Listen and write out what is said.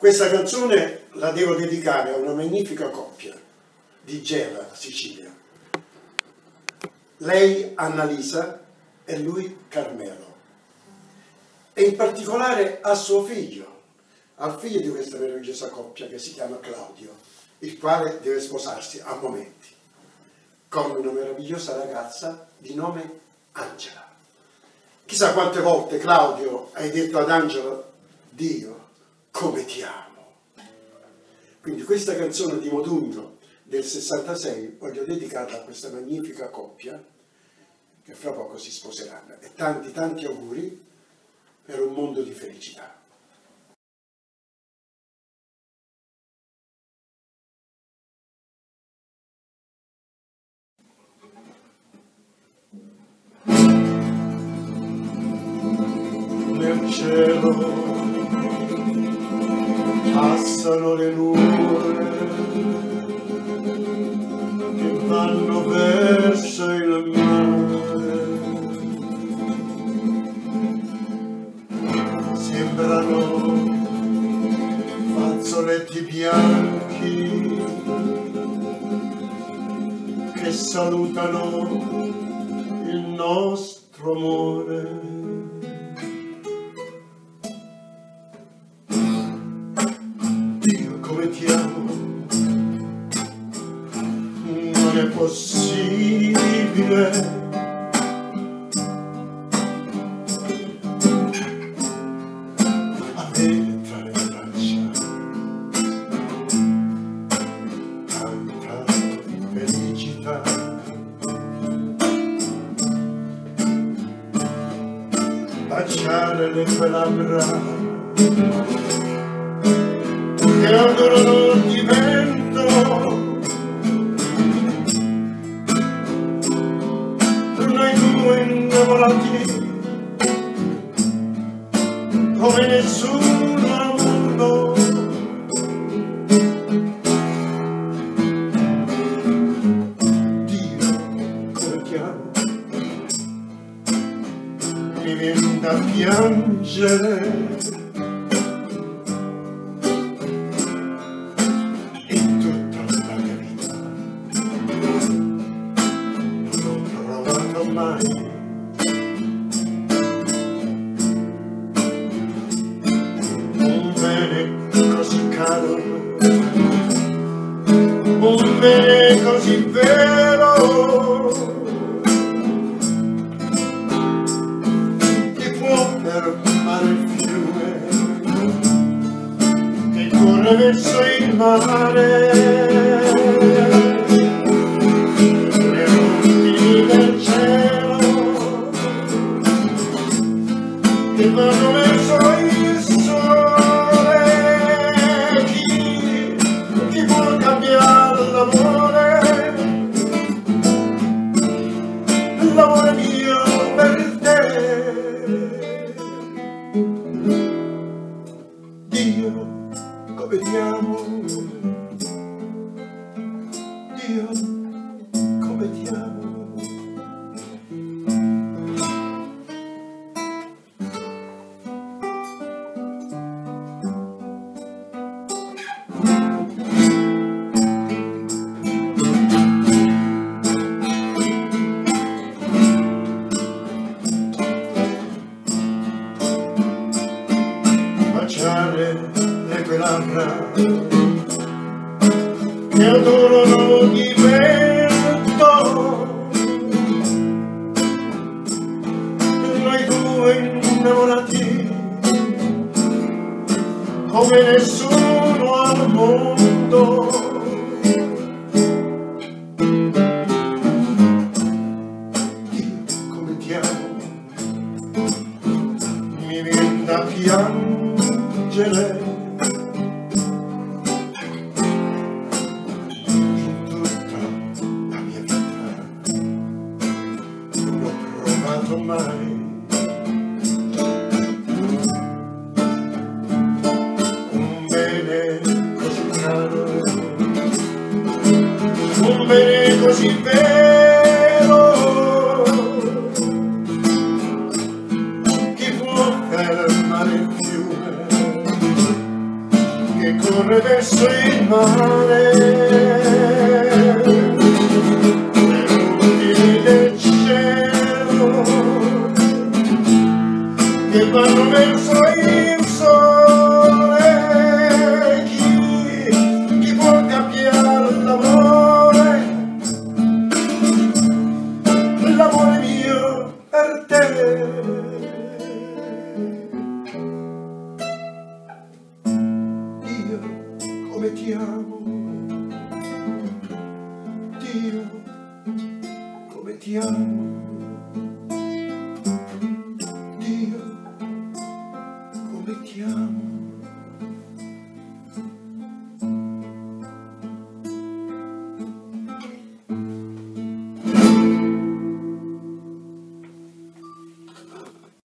Questa canzone la devo dedicare a una magnifica coppia di Gela, Sicilia. Lei Annalisa e lui Carmelo. E in particolare a suo figlio, al figlio di questa meravigliosa coppia che si chiama Claudio, il quale deve sposarsi a momenti con una meravigliosa ragazza di nome Angela. Chissà quante volte, Claudio, hai detto ad Angela: Dio, come ti amo. Quindi questa canzone di Modugno del 66 voglio dedicarla a questa magnifica coppia che fra poco si sposeranno, e tanti auguri per un mondo di felicità. Nel cielo passano le nuvole che vanno verso il mare, sembrano fazzoletti bianchi che salutano il nostro amore. Ti amo, non è possibile avere tra le braccia tanta felicità. Baciare le tue labbra che odorano di vento, noi due innamorati come nessuno al mondo. Dio, come ti amo, mi viene da piangere. Un bene così caro, un bene così vero, che può fermare il fiume che corre verso il mare. Le rondini del cielo che vanno verso il sole, chi può cambiare l'amore mio per te. Dio, come ti amo, Dio, come ti amo. Baciare le tue labbra che odorano di vento, noi due innamorati come nessuno al mondo. Dio, come ti amo, mi viene da piangere. In tutta la mia vita non ho provato mai un bene così caro, un bene così vero, chi può fermare il fiume corre verso il mare, le rondini del cielo che vanno verso il